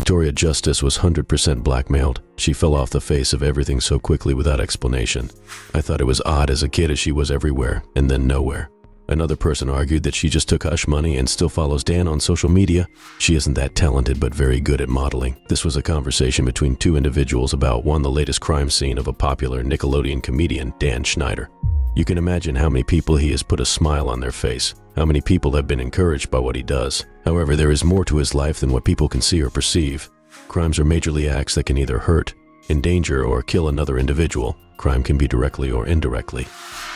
Victoria Justice was 100% blackmailed. She fell off the face of everything so quickly without explanation. I thought it was odd as a kid as she was everywhere and then nowhere. Another person argued that she just took hush money and still follows Dan on social media. She isn't that talented but very good at modeling. This was a conversation between two individuals about the latest crime scene of a popular Nickelodeon comedian, Dan Schneider. You can imagine how many people he has put a smile on their face, how many people have been encouraged by what he does. However, there is more to his life than what people can see or perceive. Crimes are majorly acts that can either hurt, endanger, or kill another individual. Crime can be directly or indirectly.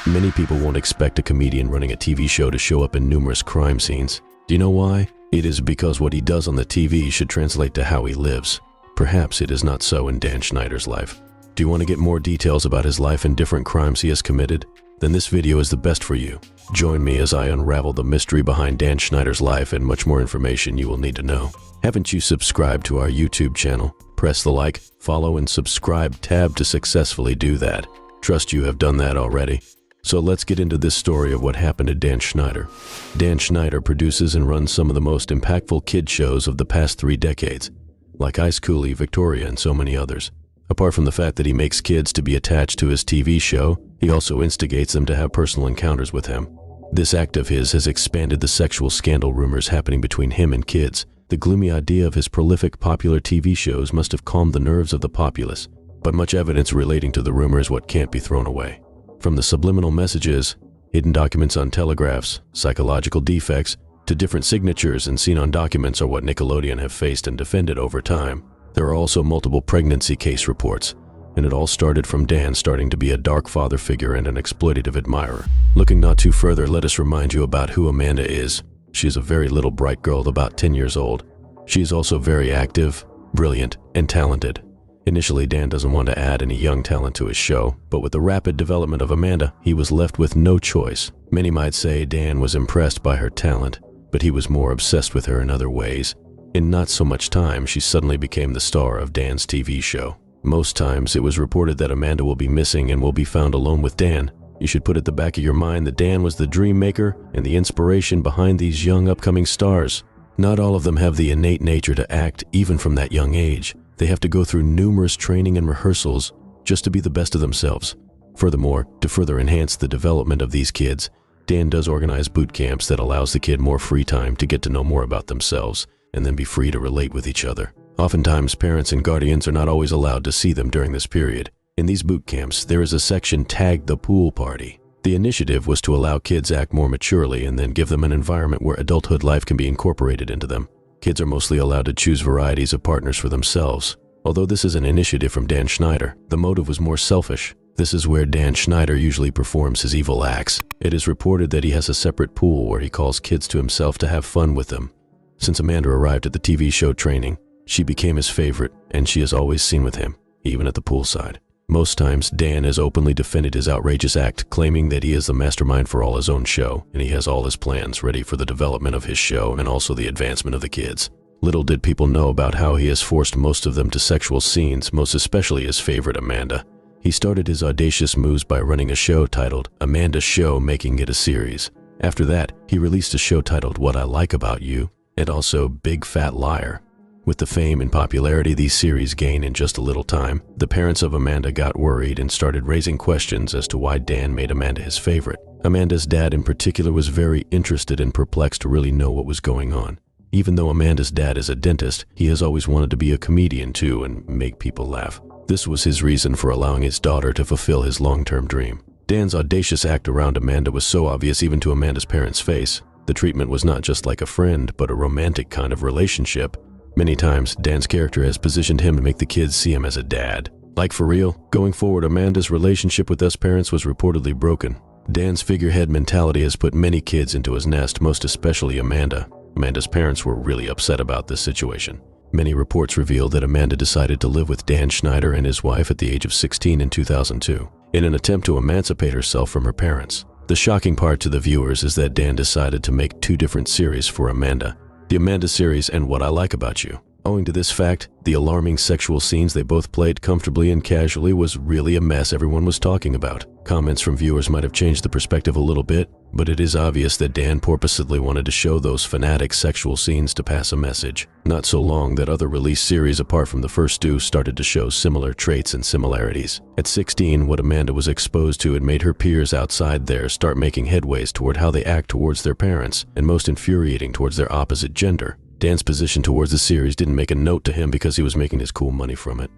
Many people won't expect a comedian running a TV show to show up in numerous crime scenes. Do you know why? It is because what he does on the TV should translate to how he lives. Perhaps it is not so in Dan Schneider's life. Do you want to get more details about his life and different crimes he has committed? Then this video is the best for you. Join me as I unravel the mystery behind Dan Schneider's life and much more information you will need to know. Haven't you subscribed to our YouTube channel? Press the like, follow, and subscribe tab to successfully do that. Trust you have done that already. So let's get into this story of what happened to Dan Schneider. Dan Schneider produces and runs some of the most impactful kid shows of the past 3 decades, like iCarly, Victoria, and so many others. Apart from the fact that he makes kids to be attached to his TV show, he also instigates them to have personal encounters with him. This act of his has expanded the sexual scandal rumors happening between him and kids. The gloomy idea of his prolific popular TV shows must have calmed the nerves of the populace, but much evidence relating to the rumor is what can't be thrown away. From the subliminal messages, hidden documents on telegraphs, psychological defects, to different signatures and seen on documents are what Nickelodeon have faced and defended over time. There are also multiple pregnancy case reports, and it all started from Dan starting to be a dark father figure and an exploitative admirer. Looking not too further, let us remind you about who Amanda is. She is a very little bright girl about 10 years old. She is also very active, brilliant, and talented. Initially, Dan doesn't want to add any young talent to his show, but with the rapid development of Amanda, he was left with no choice. Many might say Dan was impressed by her talent, but he was more obsessed with her in other ways. In not so much time, she suddenly became the star of Dan's TV show. Most times, it was reported that Amanda will be missing and will be found alone with Dan. You should put at the back of your mind that Dan was the dream maker and the inspiration behind these young upcoming stars. Not all of them have the innate nature to act even from that young age. They have to go through numerous training and rehearsals just to be the best of themselves. Furthermore, to further enhance the development of these kids, Dan does organize boot camps that allows the kid more free time to get to know more about themselves and then be free to relate with each other. Oftentimes, parents and guardians are not always allowed to see them during this period. In these boot camps, there is a section tagged the pool party. The initiative was to allow kids act more maturely and then give them an environment where adulthood life can be incorporated into them. Kids are mostly allowed to choose varieties of partners for themselves. Although this is an initiative from Dan Schneider, the motive was more selfish. This is where Dan Schneider usually performs his evil acts. It is reported that he has a separate pool where he calls kids to himself to have fun with them. Since Amanda arrived at the TV show training, she became his favorite, and she is always seen with him, even at the poolside. Most times, Dan has openly defended his outrageous act, claiming that he is the mastermind for all his own show, and he has all his plans ready for the development of his show and also the advancement of the kids. Little did people know about how he has forced most of them to sexual scenes, most especially his favorite Amanda. He started his audacious moves by running a show titled Amanda's Show, making it a series. After that, he released a show titled What I Like About You, and also Big Fat Liar. With the fame and popularity these series gain in just a little time, the parents of Amanda got worried and started raising questions as to why Dan made Amanda his favorite. Amanda's dad in particular was very interested and perplexed to really know what was going on. Even though Amanda's dad is a dentist, he has always wanted to be a comedian too and make people laugh. This was his reason for allowing his daughter to fulfill his long-term dream. Dan's audacious act around Amanda was so obvious even to Amanda's parents' face. The treatment was not just like a friend, but a romantic kind of relationship. Many times, Dan's character has positioned him to make the kids see him as a dad. Like for real, going forward, Amanda's relationship with us parents was reportedly broken. Dan's figurehead mentality has put many kids into his nest, most especially Amanda. Amanda's parents were really upset about this situation. Many reports reveal that Amanda decided to live with Dan Schneider and his wife at the age of 16 in 2002, in an attempt to emancipate herself from her parents. The shocking part to the viewers is that Dan decided to make 2 different series for Amanda. The Amanda series and What I Like About You. Owing to this fact, the alarming sexual scenes they both played comfortably and casually was really a mess everyone was talking about. Comments from viewers might have changed the perspective a little bit, but it is obvious that Dan purposely wanted to show those fanatic sexual scenes to pass a message. Not so long that other released series apart from the first two started to show similar traits and similarities. At 16, what Amanda was exposed to had made her peers outside there start making headways toward how they act towards their parents, and most infuriating towards their opposite gender. Dan's position towards the series didn't make a note to him because he was making his cool money from it.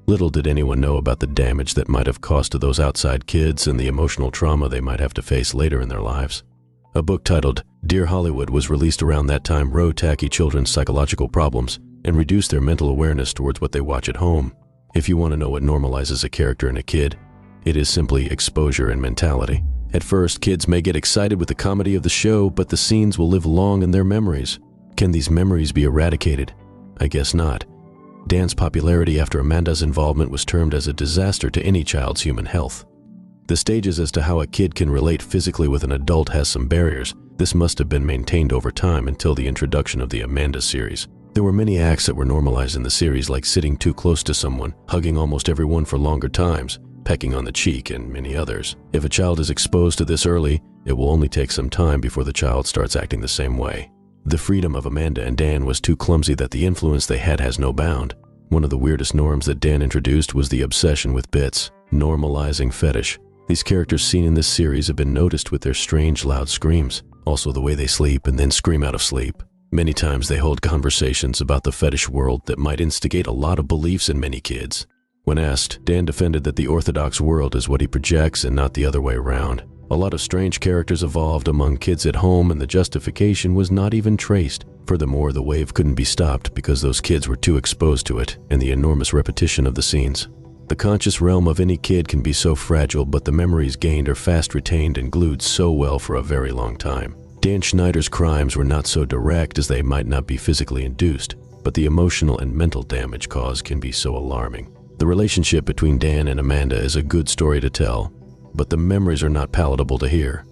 Little did anyone know about the damage that might have caused to those outside kids and the emotional trauma they might have to face later in their lives. A book titled Dear Hollywood was released around that time wrote tackle children's psychological problems and reduce their mental awareness towards what they watch at home. If you want to know what normalizes a character in a kid, it is simply exposure and mentality. At first, kids may get excited with the comedy of the show, but the scenes will live long in their memories. Can these memories be eradicated? I guess not. Dan's popularity after Amanda's involvement was termed as a disaster to any child's human health. The stages as to how a kid can relate physically with an adult has some barriers. This must have been maintained over time until the introduction of the Amanda series. There were many acts that were normalized in the series, like sitting too close to someone, hugging almost everyone for longer times, pecking on the cheek, and many others. If a child is exposed to this early, it will only take some time before the child starts acting the same way. The freedom of Amanda and Dan was too clumsy that the influence they had has no bound. One of the weirdest norms that Dan introduced was the obsession with bits, normalizing fetish. These characters seen in this series have been noticed with their strange loud screams, also the way they sleep and then scream out of sleep. Many times they hold conversations about the fetish world that might instigate a lot of beliefs in many kids. When asked, Dan defended that the orthodox world is what he projects and not the other way around. A lot of strange characters evolved among kids at home, and the justification was not even traced. Furthermore, the wave couldn't be stopped because those kids were too exposed to it and the enormous repetition of the scenes. The conscious realm of any kid can be so fragile, but the memories gained are fast retained and glued so well for a very long time. Dan Schneider's crimes were not so direct as they might not be physically induced, but the emotional and mental damage caused can be so alarming. The relationship between Dan and Amanda is a good story to tell, but the memories are not palatable to hear.